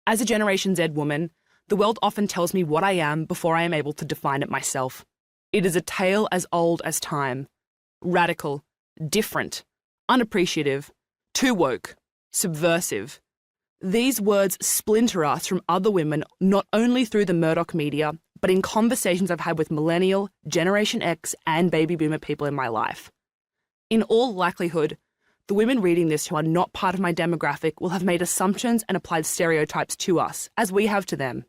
As a Generation Z woman, the world often tells me what I am before I am able to define it myself. It is a tale as old as time. Radical, different, unappreciative, too woke, subversive. These words splinter us from other women not only through the Murdoch media, but in conversations I've had with millennial, Generation X, and baby boomer people in my life. In all likelihood, the women reading this who are not part of my demographic will have made assumptions and applied stereotypes to us, as we have to them.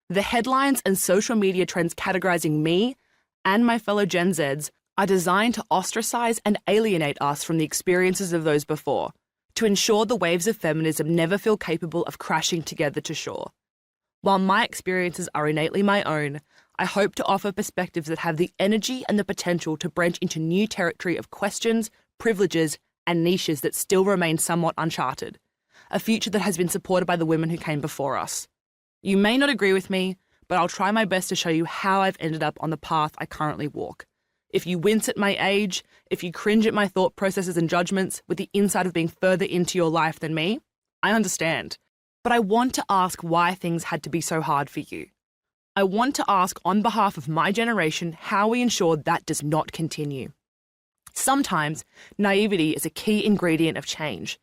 The headlines and social media trends categorizing me and my fellow Gen Zs are designed to ostracize and alienate us from the experiences of those before, to ensure the waves of feminism never feel capable of crashing together to shore. While my experiences are innately my own, I hope to offer perspectives that have the energy and the potential to branch into new territory of questions, privileges, and niches that still remain somewhat uncharted, a future that has been supported by the women who came before us. You may not agree with me, but I'll try my best to show you how I've ended up on the path I currently walk. If you wince at my age, if you cringe at my thought processes and judgments with the insight of being further into your life than me, I understand. But I want to ask why things had to be so hard for you. I want to ask on behalf of my generation how we ensure that does not continue. Sometimes naivety is a key ingredient of change.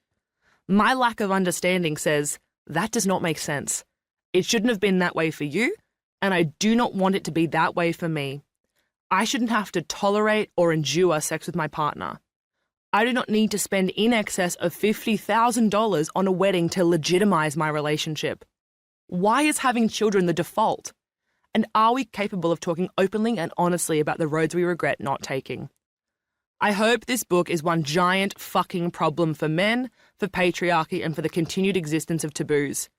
My lack of understanding says, that does not make sense. It shouldn't have been that way for you, and I do not want it to be that way for me. I shouldn't have to tolerate or endure sex with my partner. I do not need to spend in excess of $50,000 on a wedding to legitimize my relationship. Why is having children the default? And are we capable of talking openly and honestly about the roads we regret not taking? I hope this book is one giant fucking problem for men, for patriarchy, and for the continued existence of taboos.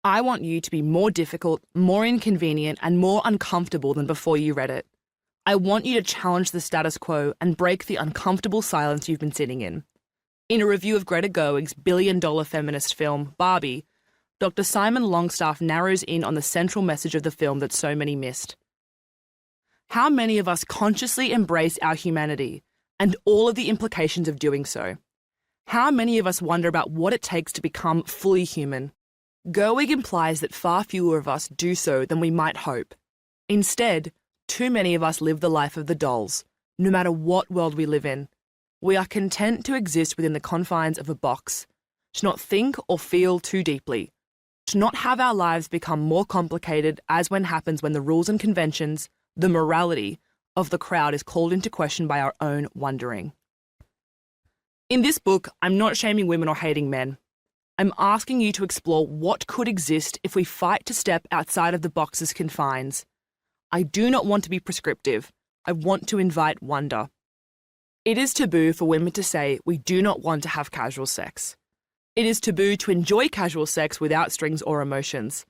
I want you to be more difficult, more inconvenient, and more uncomfortable than before you read it. I want you to challenge the status quo and break the uncomfortable silence you've been sitting in. In a review of Greta Gerwig's billion-dollar feminist film, Barbie, Dr. Simon Longstaff narrows in on the central message of the film that so many missed. How many of us consciously embrace our humanity and all of the implications of doing so? How many of us wonder about what it takes to become fully human? Gerwig implies that far fewer of us do so than we might hope. Instead, too many of us live the life of the dolls, no matter what world we live in. We are content to exist within the confines of a box, to not think or feel too deeply, to not have our lives become more complicated as happens when the rules and conventions, the morality, of the crowd is called into question by our own wondering. In this book, I'm not shaming women or hating men. I'm asking you to explore what could exist if we fight to step outside of the box's confines. I do not want to be prescriptive. I want to invite wonder. It is taboo for women to say we do not want to have casual sex. It is taboo to enjoy casual sex without strings or emotions.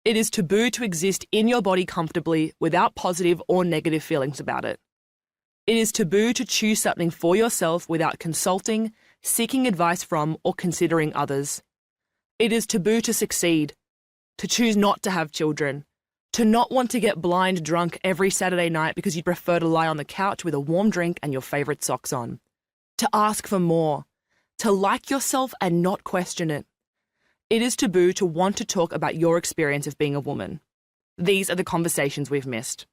It is taboo to exist in your body comfortably without positive or negative feelings about it. It is taboo to choose something for yourself without consulting, seeking advice from, or considering others. It is taboo to succeed, to choose not to have children, to not want to get blind drunk every Saturday night because you'd prefer to lie on the couch with a warm drink and your favourite socks on, to ask for more, to like yourself and not question it. It is taboo to want to talk about your experience of being a woman. These are the conversations we've missed.